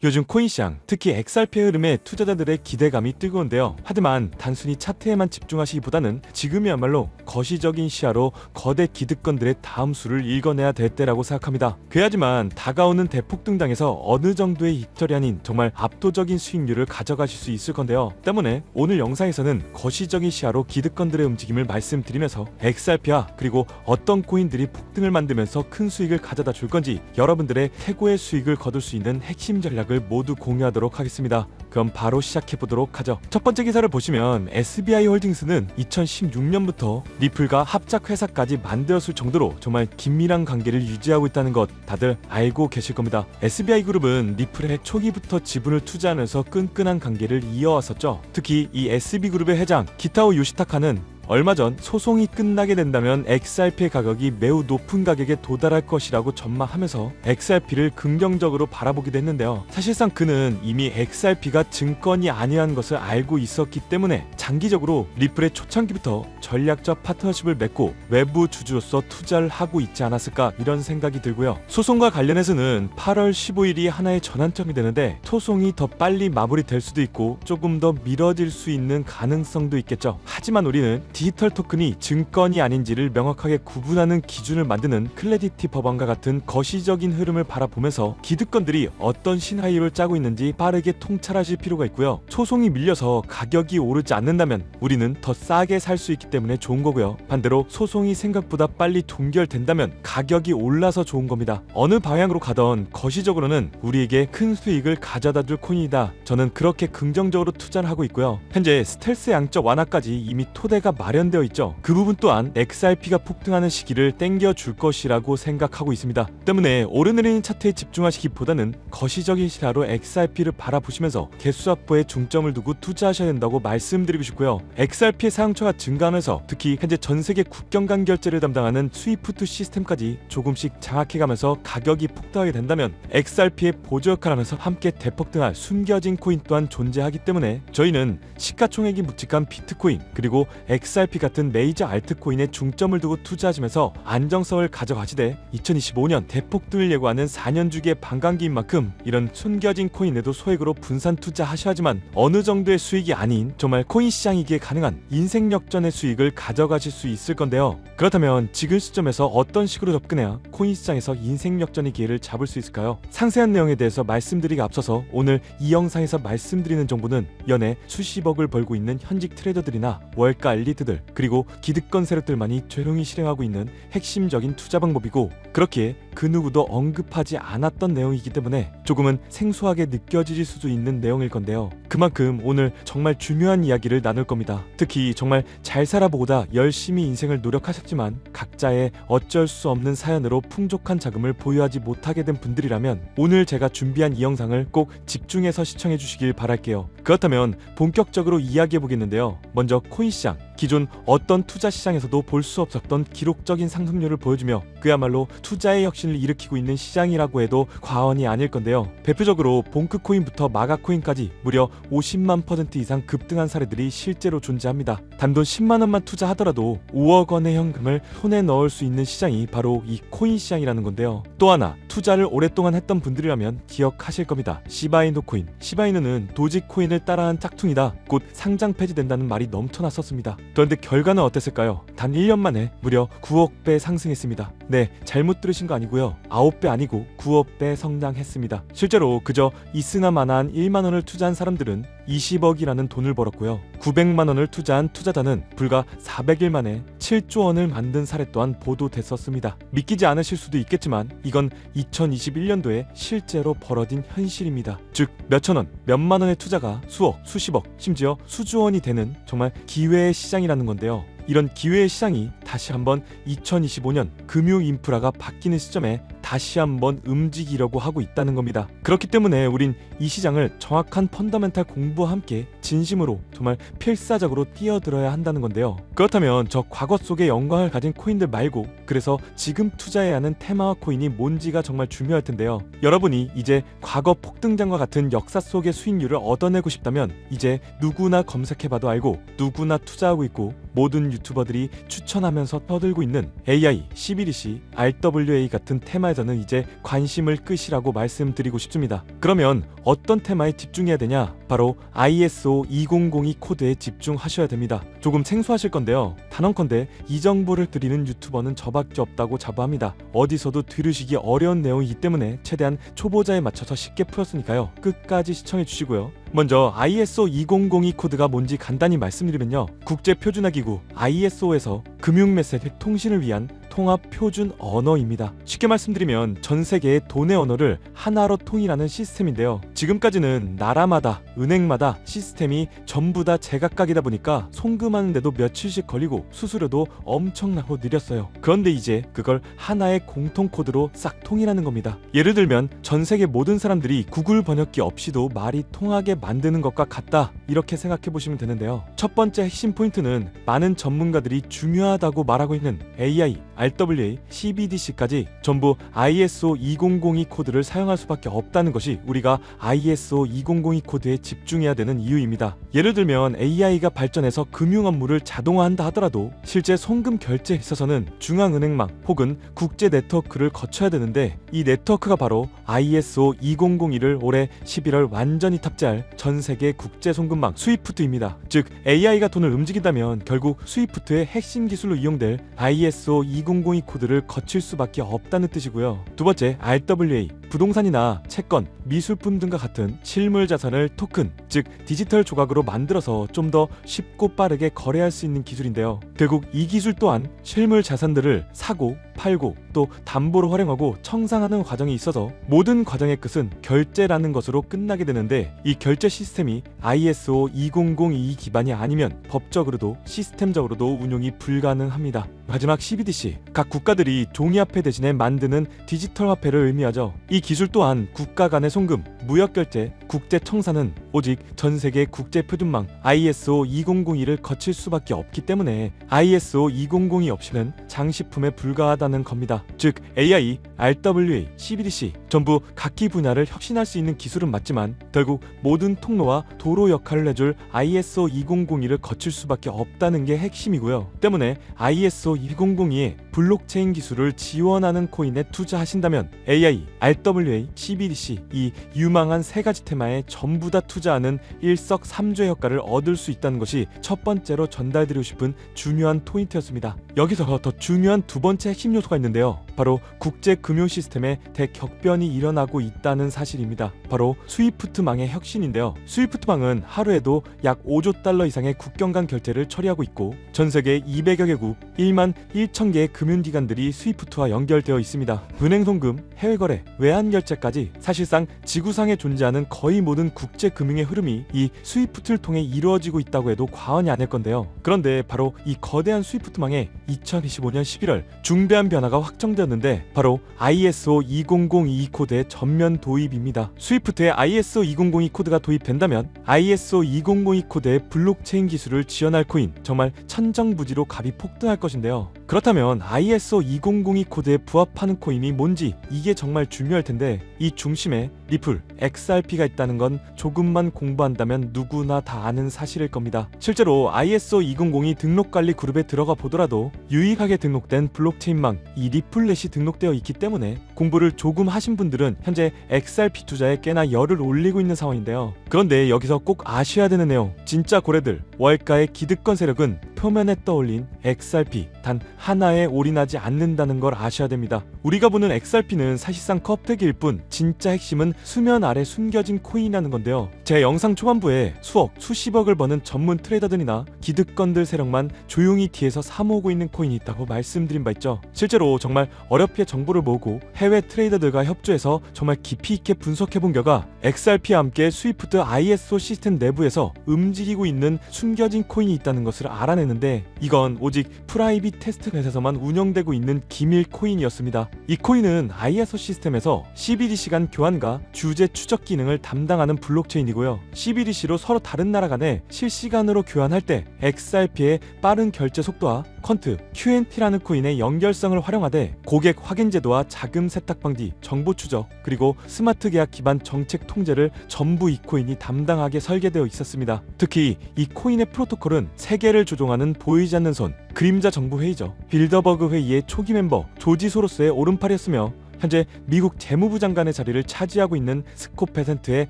요즘 코인 시장, 특히 XRP의 흐름에 투자자들의 기대감이 뜨거운데요. 하지만 단순히 차트에만 집중하시기보다는 지금이야말로 거시적인 시야로 거대 기득권들의 다음 수를 읽어내야 될 때라고 생각합니다. 그래야지만 다가오는 대폭등장에서 어느 정도의 깃털이 아닌 정말 압도적인 수익률을 가져가실 수 있을 건데요. 때문에 오늘 영상에서는 거시적인 시야로 기득권들의 움직임을 말씀드리면서 XRP와 그리고 어떤 코인들이 폭등을 만들면서 큰 수익을 가져다 줄 건지 여러분들의 최고의 수익을 거둘 수 있는 핵심 전략을 모두 공유하도록 하겠습니다. 그럼 바로 시작해보도록 하죠. 첫 번째 기사를 보시면 SBI홀딩스는 2016년부터 리플과 합작 회사까지 만들었을 정도로 정말 긴밀한 관계를 유지하고 있다는 것 다들 알고 계실 겁니다. SBI그룹은 리플에 초기부터 지분을 투자하면서 끈끈한 관계를 이어왔었죠. 특히 이 SB그룹의 회장 기타오 요시타카는 얼마 전 소송이 끝나게 된다면 XRP의 가격이 매우 높은 가격에 도달할 것이라고 전망하면서 XRP를 긍정적으로 바라보기도 했는데요. 사실상 그는 이미 XRP가 증권이 아니라는 것을 알고 있었기 때문에 장기적으로 리플의 초창기부터 전략적 파트너십을 맺고 외부 주주로서 투자를 하고 있지 않았을까 이런 생각이 들고요. 소송과 관련해서는 8월 15일이 하나의 전환점이 되는데 소송이 더 빨리 마무리될 수도 있고 조금 더 미뤄질 수 있는 가능성도 있겠죠. 하지만 우리는 디지털 토큰이 증권이 아닌지를 명확하게 구분하는 기준을 만드는 클레디티 법안과 같은 거시적인 흐름을 바라보면서 기득권들이 어떤 시나리오를 짜고 있는지 빠르게 통찰하실 필요가 있고요. 소송이 밀려서 가격이 오르지 않는다면 우리는 더 싸게 살 수 있기 때문에 좋은 거고요. 반대로 소송이 생각보다 빨리 종결된다면 가격이 올라서 좋은 겁니다. 어느 방향으로 가던 거시적으로는 우리에게 큰 수익을 가져다 줄 코인이다. 저는 그렇게 긍정적으로 투자를 하고 있고요. 현재 스텔스 양적 완화까지 이미 토대가 마련되어 있죠. 그 부분 또한 XRP가 폭등하는 시기를 땡겨줄 것이라고 생각하고 있습니다. 때문에 오르내리는 차트에 집중하시기보다는 거시적인 시야로 XRP를 바라보시면서 개수 확보에 중점을 두고 투자하셔야 된다고 말씀드리고 싶고요. XRP의 사용처가 증가하면서 특히 현재 전세계 국경 간결제를 담당하는 스위프트 시스템까지 조금씩 장악해가면서 가격이 폭등하게 된다면 XRP의 보조 역할을 하면서 함께 대폭등할 숨겨진 코인 또한 존재하기 때문에 저희는 시가총액이 묵직한 비트코인 그리고 XRP 같은 메이저 알트코인에 중점을 두고 투자하시면서 안정성을 가져가시되 2025년 대폭등을 예고하는 4년 주기의 반감기인 만큼 이런 숨겨진 코인에도 소액으로 분산 투자하셔야지만 어느 정도의 수익이 아닌 정말 코인 시장이기에 가능한 인생 역전의 수익을 가져가실 수 있을 건데요. 그렇다면 지금 시점에서 어떤 식으로 접근해야 코인 시장에서 인생 역전의 기회를 잡을 수 있을까요? 상세한 내용에 대해서 말씀드리기 앞서서 오늘 이 영상에서 말씀드리는 정보는 연에 수십억을 벌고 있는 현직 트레이더들이나 월가 엘리트들 그리고 기득권 세력들만이 조용히 실행하고 있는 핵심적인 투자 방법이고 그렇기에 그 누구도 언급하지 않았던 내용이기 때문에 조금은 생소하게 느껴질 수도 있는 내용일 건데요. 그만큼 오늘 정말 중요한 이야기를 나눌 겁니다. 특히 정말 잘 살아보고자 열심히 인생을 노력하셨지만 각자의 어쩔 수 없는 사연으로 풍족한 자금을 보유하지 못하게 된 분들이라면 오늘 제가 준비한 이 영상을 꼭 집중해서 시청해 주시길 바랄게요. 그렇다면 본격적으로 이야기해 보겠는데요. 먼저 코인 시장, 기존 어떤 투자 시장에서도 볼 수 없었던 기록적인 상승률을 보여주며 그야말로 투자의 혁신을 일으키고 있는 시장이라고 해도 과언이 아닐 건데요. 대표적으로 봉크코인부터 마가코인까지 무려 50만% 이상 급등한 사례들이 실제로 존재합니다. 단돈 10만원만 투자하더라도 5억 원의 현금을 손에 넣을 수 있는 시장이 바로 이 코인 시장이라는 건데요. 또 하나 투자를 오랫동안 했던 분들이라면 기억하실 겁니다. 시바이누 코인. 시바이누는 도지코인을 따라한 짝퉁이다. 곧 상장 폐지된다는 말이 넘쳐났었습니다. 그런데 결과는 어땠을까요? 단 1년 만에 무려 9억 배 상승했습니다. 네, 잘못 들으신 거 아니고요. 9배 아니고 9억 배 성장했습니다. 실제로 그저 이스나마나한 1만원을 투자한 사람들은 20억이라는 돈을 벌었고요. 900만원을 투자한 투자자는 불과 400일 만에 7조 원을 만든 사례 또한 보도됐었습니다. 믿기지 않으실 수도 있겠지만 이건 2021년도에 실제로 벌어진 현실입니다. 즉 몇천원, 몇만원의 투자가 수억, 수십억, 심지어 수조 원이 되는 정말 기회의 시장이라는 건데요. 이런 기회의 시장이 다시 한번 2025년 금융 인프라가 바뀌는 시점에 다시 한번 움직이려고 하고 있다는 겁니다. 그렇기 때문에 우린 이 시장을 정확한 펀더멘탈 공부와 함께 진심으로 정말 필사적으로 뛰어들어야 한다는 건데요. 그렇다면 저 과거 속의 영광을 가진 코인들 말고 그래서 지금 투자해야 하는 테마와 코인이 뭔지가 정말 중요할 텐데요. 여러분이 이제 과거 폭등장과 같은 역사 속의 수익률을 얻어내고 싶다면 이제 누구나 검색해봐도 알고 누구나 투자하고 있고 모든 유튜버들이 추천하면서 떠들고 있는 AI, CBDC, RWA 같은 테마에 테마에서는 이제 관심을 끄시라고 말씀드리고 싶습니다. 그러면 어떤 테마에 집중해야 되냐? 바로 ISO 2002 코드에 집중하셔야 됩니다. 조금 생소하실 건데요. 단언컨대 이 정보를 드리는 유튜버는 저밖에 없다고 자부합니다. 어디서도 들으시기 어려운 내용이기 때문에 최대한 초보자에 맞춰서 쉽게 풀었으니까요. 끝까지 시청해 주시고요. 먼저 ISO 2002 코드가 뭔지 간단히 말씀드리면요. 국제표준화기구 ISO에서 금융메시지 통신을 위한 통합 표준 언어입니다. 쉽게 말씀드리면 전 세계의 돈의 언어를 하나로 통일하는 시스템인데요. 지금까지는 나라마다 은행마다 시스템이 전부 다 제각각이다 보니까 송금하는데도 며칠씩 걸리고 수수료도 엄청나고 느렸어요. 그런데 이제 그걸 하나의 공통 코드로 싹 통일하는 겁니다. 예를 들면 전 세계 모든 사람들이 구글 번역기 없이도 말이 통하게 만드는 것과 같다, 이렇게 생각해 보시면 되는데요. 첫 번째 핵심 포인트는 많은 전문가들이 중요하다고 말하고 있는 AI, RWA, CBDC까지 전부 ISO 2002 코드를 사용할 수밖에 없다는 것이 우리가 ISO 2002 코드에 집중해야 되는 이유입니다. 예를 들면 AI가 발전해서 금융 업무를 자동화한다 하더라도 실제 송금 결제에 있어서는 중앙은행망 혹은 국제 네트워크를 거쳐야 되는데, 이 네트워크가 바로 ISO 2002를 올해 11월 완전히 탑재할 전 세계 국제 송금망 스위프트입니다. 즉 AI가 돈을 움직인다면 결국 스위프트의 핵심 기술로 이용될 ISO 2002 코드를 거칠 수밖에 없다는 뜻이고요. 두 번째, RWA, 부동산이나 채권, 미술품 등과 같은 실물 자산을 토큰, 즉 디지털 조각으로 만들어서 좀 더 쉽고 빠르게 거래할 수 있는 기술인데요. 결국 이 기술 또한 실물 자산들을 사고 팔고 또 담보로 활용하고 청산하는 과정이 있어서 모든 과정의 끝은 결제라는 것으로 끝나게 되는데, 이 결제 시스템이 ISO 2002 기반이 아니면 법적으로도 시스템적으로도 운용이 불가능합니다. 마지막 CBDC, 각 국가들이 종이화폐 대신에 만드는 디지털 화폐를 의미하죠. 이 기술 또한 국가 간의 송금, 무역결제, 국제청산은 오직 전세계 국제표준망 ISO 2002를 거칠 수밖에 없기 때문에 ISO 2002 없이는 장식품에 불과하다는 겁니다. 즉 AI, RWA, CBDC 전부 각기 분야를 혁신할 수 있는 기술은 맞지만 결국 모든 통로와 도로 역할을 해줄 ISO 2002를 거칠 수밖에 없다는 게 핵심이고요. 때문에 ISO 2002의 블록체인 기술을 지원하는 코인에 투자하신다면 AI, RWA, CBDC 이 유망한 세 가지 테마에 전부 다 투자하는 일석삼조의 효과를 얻을 수 있다는 것이 첫 번째로 전달드리고 싶은 중요한 포인트였습니다. 여기서 더 중요한 두 번째 핵심 요소가 있는데요. 바로 국제 금융 시스템에 대격변이 일어나고 있다는 사실입니다. 바로 스위프트망의 혁신인데요. 스위프트망은 하루에도 약 5조 달러 이상의 국경 간 결제를 처리하고 있고 전 세계 200여 개국 1만 1천 개의 금융기관들이 스위프트와 연결되어 있습니다. 은행 송금, 해외 거래, 외환 결제까지 사실상 지구상에 존재하는 거의 모든 국제 금융의 흐름이 이 스위프트를 통해 이루어지고 있다고 해도 과언이 아닐 건데요. 그런데 바로 이 거대한 스위프트망에 2025년 11월 중대한 변화가 확정되었는데 바로 ISO 2002 코드의 전면 도입입니다. 스위프트에 ISO 2002 코드가 도입된다면 ISO 2002 코드의 블록체인 기술을 지원할 코인 정말 천정부지로 값이 폭등할 것인데요. 그렇다면 ISO 2002 코드에 부합하는 코인이 뭔지 이게 정말 중요할 텐데, 이 중심에 리플, XRP가 있다는 건 조금만 공부한다면 누구나 다 아는 사실일 겁니다. 실제로 ISO 2002 등록관리 그룹에 들어가 보더라도 유익하게 등록된 블록체인망 이 리플렛이 등록되어 있기 때문에 공부를 조금 하신 분들은 현재 XRP 투자에 꽤나 열을 올리고 있는 상황인데요. 그런데 여기서 꼭 아셔야 되는 내용, 진짜 고래들 월가의 기득권 세력은 표면에 떠올린 XRP 단 하나에 올인하지 않는다는 걸 아셔야 됩니다. 우리가 보는 XRP는 사실상 껍데기일 뿐 진짜 핵심은 수면 아래 숨겨진 코인이라는 건데요. 제 영상 초반부에 수억, 수십억을 버는 전문 트레이더들이나 기득권들 세력만 조용히 뒤에서 사모으고 있는 코인이 있다고 말씀드린 바 있죠. 실제로 정말 어렵게 정보를 모으고 해외 트레이더들과 협조해서 정말 깊이 있게 분석해본 결과 XRP와 함께 스위프트 ISO 시스템 내부에서 움직이고 있는 숨겨진 코인이 있다는 것을 알아내는데, 이건 오직 프라이빗 테스트넷에서만 운영되고 있는 기밀 코인이었습니다. 이 코인은 ISO 시스템에서 CBDC 간 교환과 주제 추적 기능을 담당하는 블록체인이고요. CBDC로 서로 다른 나라 간에 실시간으로 교환할 때 XRP의 빠른 결제 속도와 퀀트, QNT라는 코인의 연결성을 활용하되 고객 확인 제도와 자금 세탁 방지, 정보 추적, 그리고 스마트 계약 기반 정책 통제를 전부 이 코인이 담당하게 설계되어 있었습니다. 특히 이 코인의 프로토콜은 세계를 조종하는 보이지 않는 손, 그림자 정부 회의죠. 빌더버그 회의의 초기 멤버 조지 소로스의 오른팔이었으며 현재 미국 재무부 장관의 자리를 차지하고 있는 스콧 베센트의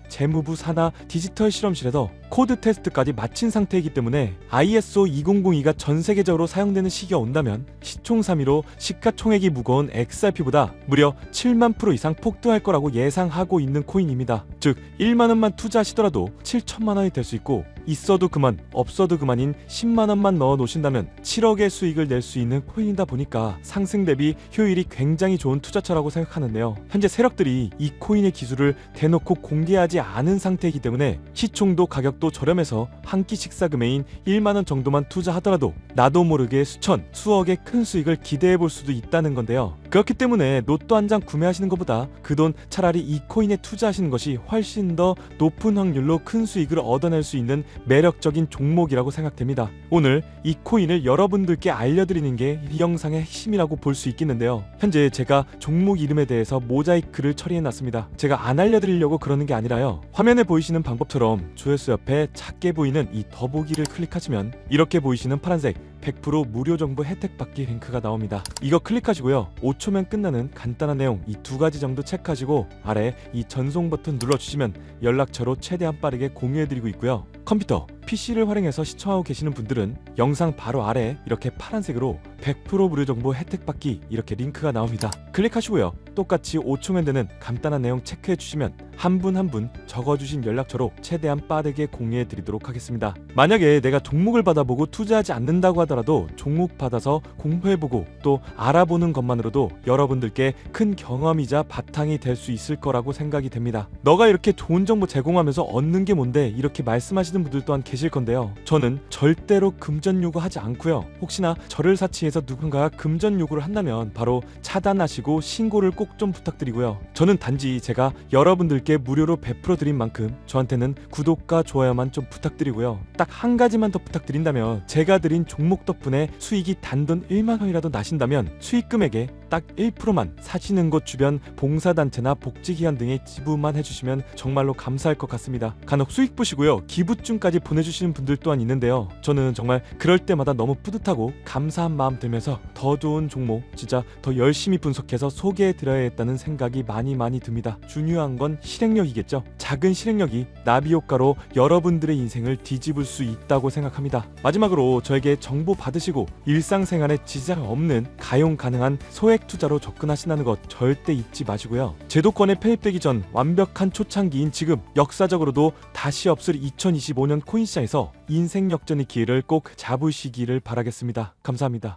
재무부 산하 디지털 실험실에서 코드 테스트까지 마친 상태이기 때문에 ISO 2002가 전 세계적으로 사용되는 시기가 온다면 시총 3위로 시가총액이 무거운 XRP보다 무려 7만 프로 이상 폭등할 거라고 예상하고 있는 코인입니다. 즉 1만 원만 투자하시더라도 7천만 원이 될 수 있고, 있어도 그만 없어도 그만인 10만 원만 넣어 놓으신다면 7억의 수익을 낼 수 있는 코인이다 보니까 상승 대비 효율이 굉장히 좋은 투자처라고 생각하는데요. 현재 세력들이 이 코인의 기술을 대놓고 공개하지 않은 상태이기 때문에 시총도 가격도 저렴해서 한 끼 식사 금액인 1만 원 정도만 투자하더라도 나도 모르게 수천, 수억의 큰 수익을 기대해 볼 수도 있다는 건데요. 그렇기 때문에 로또 한 장 구매하시는 것보다 그 돈 차라리 이 코인에 투자하시는 것이 훨씬 더 높은 확률로 큰 수익을 얻어낼 수 있는 매력적인 종목이라고 생각됩니다. 오늘 이 코인을 여러분들께 알려드리는 게 이 영상의 핵심이라고 볼 수 있겠는데요. 현재 제가 종목 이름에 대해서 모자이크를 처리해놨습니다. 제가 안 알려드리려고 그러는 게 아니라요. 화면에 보이시는 방법처럼 조회수 옆에 작게 보이는 이 더보기를 클릭하시면 이렇게 보이시는 파란색 100% 무료 정보 혜택 받기 링크가 나옵니다. 이거 클릭하시고요. 5초면 끝나는 간단한 내용 이 두 가지 정도 체크하시고 아래 이 전송 버튼 눌러주시면 연락처로 최대한 빠르게 공유해드리고 있고요. 컴퓨터, PC를 활용해서 시청하고 계시는 분들은 영상 바로 아래 이렇게 파란색으로 100% 무료 정보 혜택 받기 이렇게 링크가 나옵니다. 클릭하시고요. 똑같이 5초면 되는 간단한 내용 체크해 주시면 한 분 한 분 적어주신 연락처로 최대한 빠르게 공유해 드리도록 하겠습니다. 만약에 내가 종목을 받아보고 투자하지 않는다고 하더라도 종목 받아서 공부해보고 또 알아보는 것만으로도 여러분들께 큰 경험이자 바탕이 될 수 있을 거라고 생각이 됩니다. 너가 이렇게 좋은 정보 제공하면서 얻는 게 뭔데 이렇게 말씀하시는 분들 또한 계실 건데요. 저는 절대로 금전 요구하지 않고요. 혹시나 저를 사치해서 누군가가 금전 요구를 한다면 바로 차단하시고 신고를 꼭 좀 부탁드리고요. 저는 단지 제가 여러분들께 무료로 베풀어 드린 만큼 저한테는 구독과 좋아요만 좀 부탁드리고요. 딱 한 가지만 더 부탁드린다면 제가 드린 종목 덕분에 수익이 단돈 1만 원이라도 나신다면 수익 금액의 딱 1%만 사시는 곳 주변 봉사단체나 복지기관 등에 지부만 해주시면 정말로 감사할 것 같습니다. 간혹 수익 보시고요. 기부증까지 보내주시는 분들 또한 있는데요. 저는 정말 그럴 때마다 너무 뿌듯하고 감사한 마음 들면서 더 좋은 종목 진짜 더 열심히 분석해서 소개해드려야겠다는 생각이 많이 듭니다. 중요한 건 실행력이겠죠. 작은 실행력이 나비 효과로 여러분들의 인생을 뒤집을 수 있다고 생각합니다. 마지막으로 저에게 정보 받으시고 일상생활에 지장 없는 가용 가능한 소액 투자로 접근하신다는 것 절대 잊지 마시고요. 제도권에 폐입되기 전 완벽한 초창기인 지금 역사적으로도 다시 없을 2025년 코인 시장에서 인생 역전의 기회를 꼭 잡으시기를 바라겠습니다. 감사합니다.